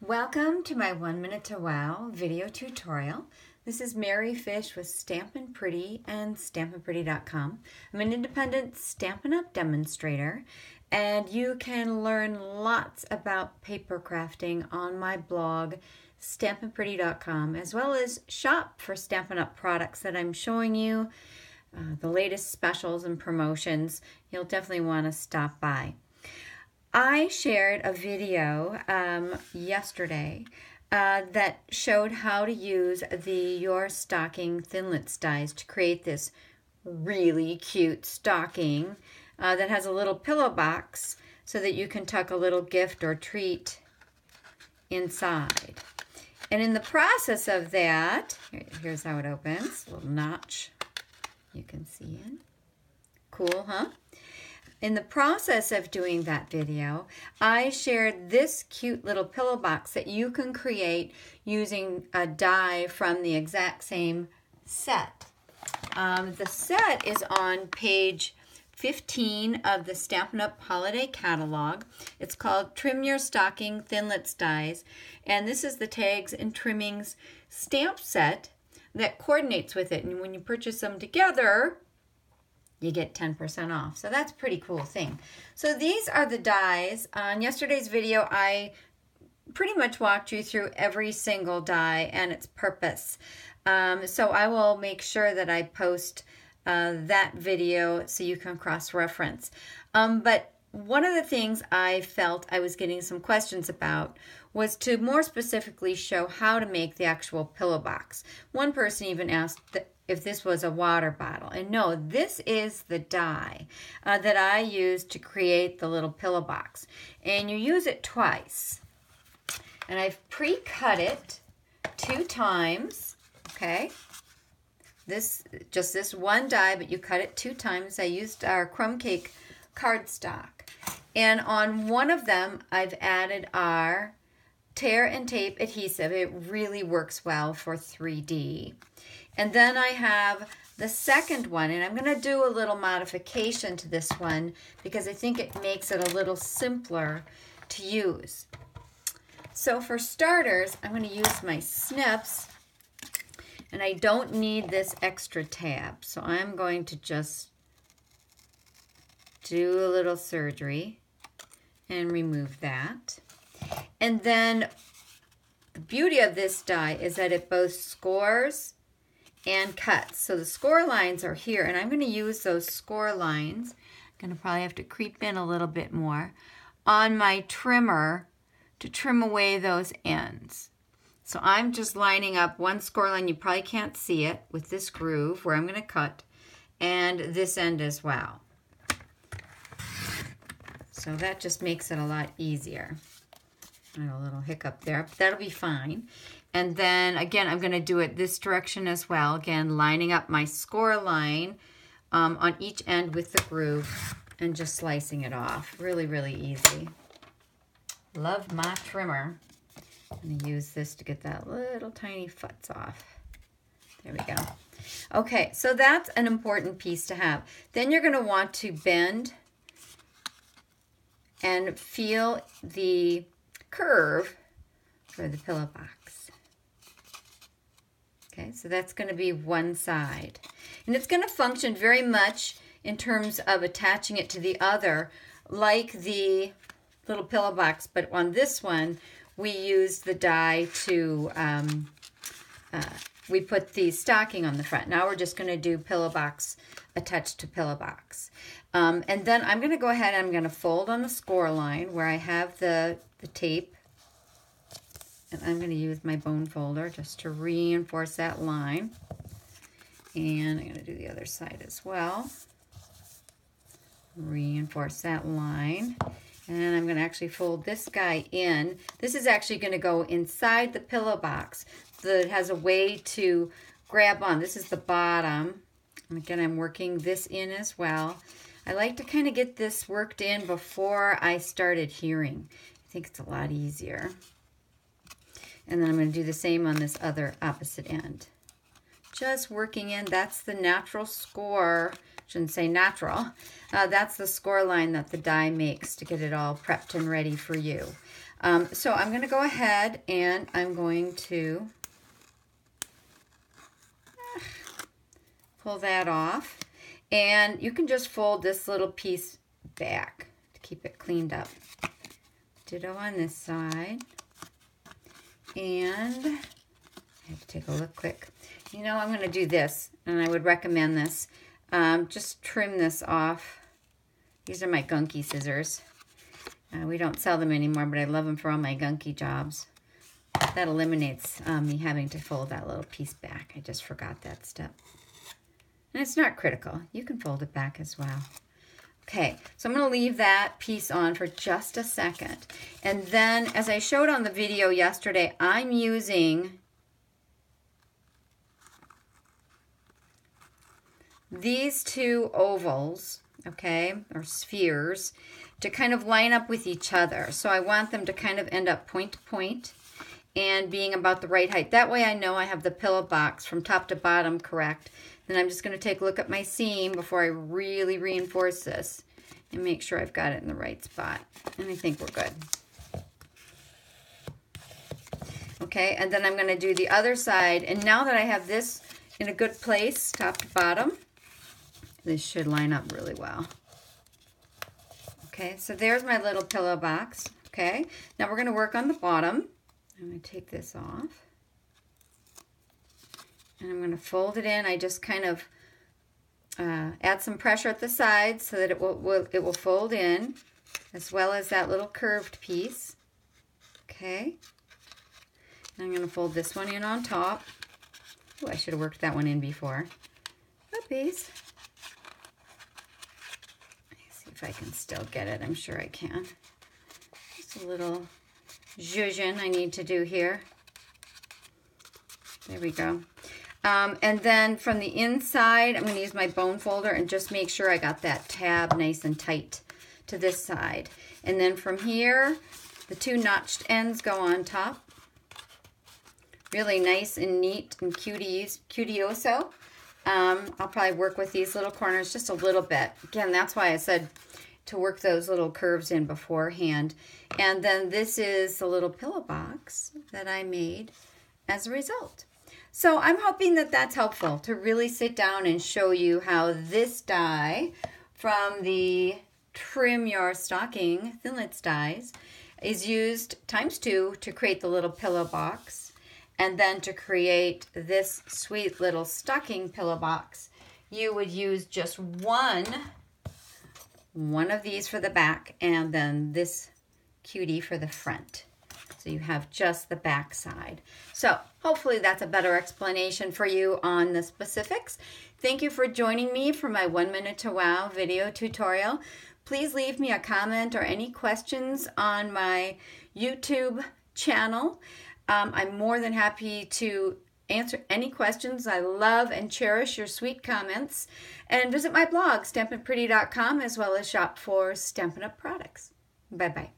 Welcome to my 1 Minute to Wow video tutorial. This is Mary Fish with Stampin' Pretty and StampinPretty.com. I'm an independent Stampin' Up! Demonstrator, and you can learn lots about paper crafting on my blog, StampinPretty.com, as well as shop for Stampin' Up! Products that I'm showing you, the latest specials and promotions. You'll definitely want to stop by. I shared a video yesterday that showed how to use the Your Stocking Thinlits dies to create this really cute stocking that has a little pillow box so that you can tuck a little gift or treat inside. And in the process of that, here's how it opens, a little notch you can see it. Cool, huh? In the process of doing that video, I shared this cute little pillow box that you can create using a die from the exact same set. The set is on page 15 of the Stampin' Up! Holiday Catalog. It's called Trim Your Stocking Thinlits Dies, and this is the tags and trimmings stamp set that coordinates with it. And when you purchase them together, you get 10% off. So that's a pretty cool thing. So these are the dies. On yesterday's video, I pretty much walked you through every single die and its purpose. So I will make sure that I post that video so you can cross-reference. But one of the things I felt I was getting some questions about was to more specifically show how to make the actual pillow box. One person even asked if this was a water bottle. And no, this is the die that I used to create the little pillow box. And you use it twice. And I've pre-cut it 2 times, okay? Just this one die, but you cut it 2 times. I used our crumb cake cardstock. And on one of them, I've added our tear and tape adhesive. It really works well for 3D. And then I have the second one, and I'm going to do a little modification to this one because I think it makes it a little simpler to use. So for starters, I'm going to use my snips, and I don't need this extra tab. So I'm going to just do a little surgery and remove that. And then the beauty of this die is that it both scores and cuts. So the score lines are here, and I'm going to use those score lines. I'm going to probably have to creep in a little bit more on my trimmer to trim away those ends. So I'm just lining up one score line, you probably can't see it, with this groove where I'm going to cut, and this end as well. So that just makes it a lot easier. I got a little hiccup there, but that'll be fine. And then again, I'm going to do it this direction as well. Again, lining up my score line on each end with the groove and just slicing it off. Really, really easy. Love my trimmer. I'm going to use this to get that little tiny futz off. There we go. Okay, so that's an important piece to have. Then you're going to want to bend and feel the curve for the pillow box. Okay, so that's going to be one side. And it's going to function very much in terms of attaching it to the other, like the little pillow box, but on this one, we use the die to, we put the stocking on the front. Now we're just going to do pillow box attached to pillow box. And then I'm going to go ahead and I'm going to fold on the score line where I have the tape. And I'm going to use my bone folder just to reinforce that line. And I'm going to do the other side as well. Reinforce that line. And I'm going to actually fold this guy in. This is actually going to go inside the pillow box. So it has a way to grab on. This is the bottom. And again, I'm working this in as well. I like to kind of get this worked in before I start adhering. I think it's a lot easier. And then I'm going to do the same on this other opposite end. Just working in, that's the natural score shouldn't say natural. That's the score line that the die makes to get it all prepped and ready for you. So I'm going to go ahead and I'm going to pull that off. And you can just fold this little piece back to keep it cleaned up. Ditto on this side. And I have to take a look quick. You know, I'm going to do this, and I would recommend this. Just trim this off. These are my gunky scissors. We don't sell them anymore, but I love them for all my gunky jobs. That eliminates me having to fold that little piece back. I just forgot that step. And it's not critical. You can fold it back as well. Okay, so I'm going to leave that piece on for just a second. And then, as I showed on the video yesterday, I'm using these two ovals, okay, or spheres, to kind of line up with each other. So I want them to kind of end up point to point and being about the right height. That way I know I have the pillow box from top to bottom correct. Then I'm just going to take a look at my seam before I really reinforce this and make sure I've got it in the right spot. And I think we're good. Okay, and then I'm going to do the other side. And now that I have this in a good place, top to bottom, this should line up really well. Okay, so there's my little pillow box. Okay, now we're going to work on the bottom. I'm going to take this off. And I'm going to fold it in. I just kind of add some pressure at the sides so that it will fold in, as well as that little curved piece. Okay. And I'm going to fold this one in on top. Oh, I should have worked that one in before. Oopies. Let's see if I can still get it. I'm sure I can. Just a little zhuzhin I need to do here. There we go. And then from the inside, I'm going to use my bone folder and just make sure I got that tab nice and tight to this side. And then from here, the two notched ends go on top. Really nice and neat and cutioso. I'll probably work with these little corners just a little bit. Again, that's why I said to work those little curves in beforehand. And then this is the little pillow box that I made as a result. So I'm hoping that that's helpful to really sit down and show you how this die from the Trim Your Stocking Thinlits dies is used ×2 to create the little pillow box, and then to create this sweet little stocking pillow box, you would use just one of these for the back and then this cutie for the front. So you have just the back side. So hopefully that's a better explanation for you on the specifics. Thank you for joining me for my 1 Minute to Wow video tutorial. Please leave me a comment or any questions on my YouTube channel. I'm more than happy to answer any questions. I love and cherish your sweet comments. And visit my blog, stampinpretty.com, as well as shop for Stampin' Up! Products. Bye-bye.